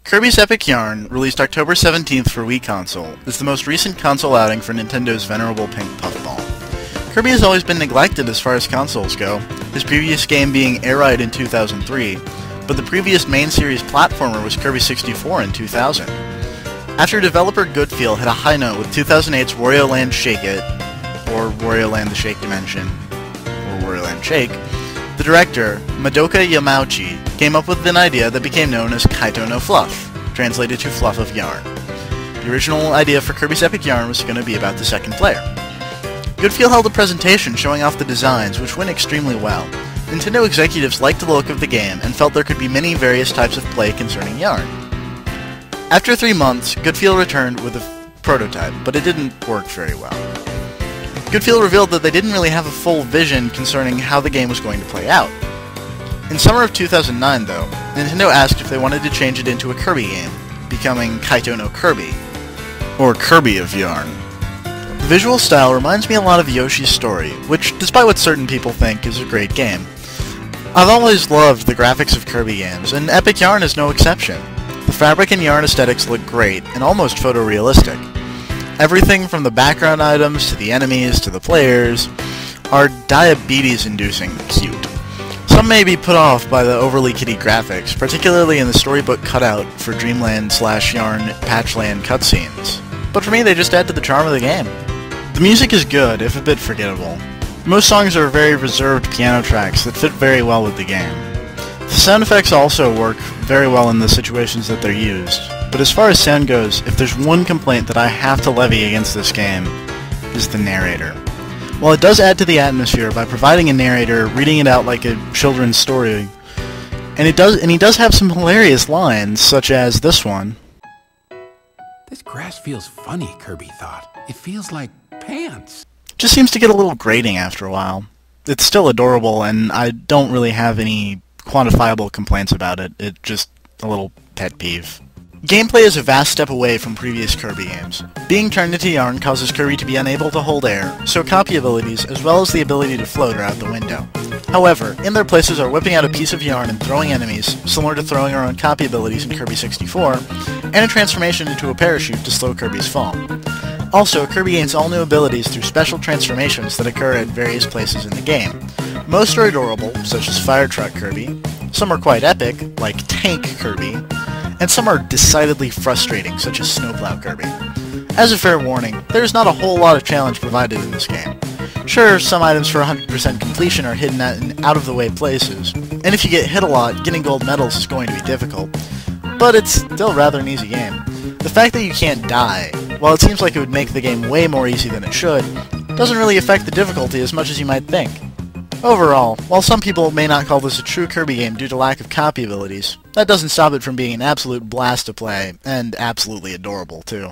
Kirby's Epic Yarn, released October 17th for Wii console, is the most recent console outing for Nintendo's venerable pink puffball. Kirby has always been neglected as far as consoles go, his previous game being Air Ride in 2003, but the previous main series platformer was Kirby 64 in 2000. After developer Goodfeel hit a high note with 2008's Wario Land Shake It, or Wario Land the Shake Dimension, or Wario Land Shake, the director, Madoka Yamauchi, came up with an idea that became known as Kaito no Fluff, translated to Fluff of Yarn. The original idea for Kirby's Epic Yarn was going to be about the second player. Goodfeel held a presentation showing off the designs, which went extremely well. Nintendo executives liked the look of the game and felt there could be many various types of play concerning Yarn. After 3 months, Goodfeel returned with a prototype, but it didn't work very well. Goodfeel revealed that they didn't really have a full vision concerning how the game was going to play out. In summer of 2009, though, Nintendo asked if they wanted to change it into a Kirby game, becoming Kaito no Kirby, or Kirby of Yarn. The visual style reminds me a lot of Yoshi's Story, which, despite what certain people think, is a great game. I've always loved the graphics of Kirby games, and Epic Yarn is no exception. The fabric and yarn aesthetics look great, and almost photorealistic. Everything from the background items, to the enemies, to the players, are diabetes-inducing cute. Some may be put off by the overly kiddie graphics, particularly in the storybook cutout for Dreamland/Yarn Patchland cutscenes. But for me, they just add to the charm of the game. The music is good, if a bit forgettable. Most songs are very reserved piano tracks that fit very well with the game. The sound effects also work very well in the situations that they're used. But as far as sound goes, if there's one complaint that I have to levy against this game, is the narrator. While it does add to the atmosphere by providing a narrator reading it out like a children's story, and he does have some hilarious lines, such as this one. This grass feels funny, Kirby thought. It feels like pants. Just seems to get a little grating after a while. It's still adorable, and I don't really have any quantifiable complaints about it. It's just a little pet peeve. Gameplay is a vast step away from previous Kirby games. Being turned into yarn causes Kirby to be unable to hold air, so copy abilities as well as the ability to float are out the window. However, in their places are whipping out a piece of yarn and throwing enemies, similar to throwing our own copy abilities in Kirby 64, and a transformation into a parachute to slow Kirby's fall. Also, Kirby gains all new abilities through special transformations that occur at various places in the game. Most are adorable, such as Fire Truck Kirby, some are quite epic, like Tank Kirby, and some are decidedly frustrating, such as Snowplow Kirby. As a fair warning, there is not a whole lot of challenge provided in this game. Sure, some items for 100% completion are hidden in out-of-the-way places, and if you get hit a lot, getting gold medals is going to be difficult, but it's still rather an easy game. The fact that you can't die, while it seems like it would make the game way more easy than it should, doesn't really affect the difficulty as much as you might think. Overall, while some people may not call this a true Kirby game due to lack of copy abilities, that doesn't stop it from being an absolute blast to play, and absolutely adorable, too.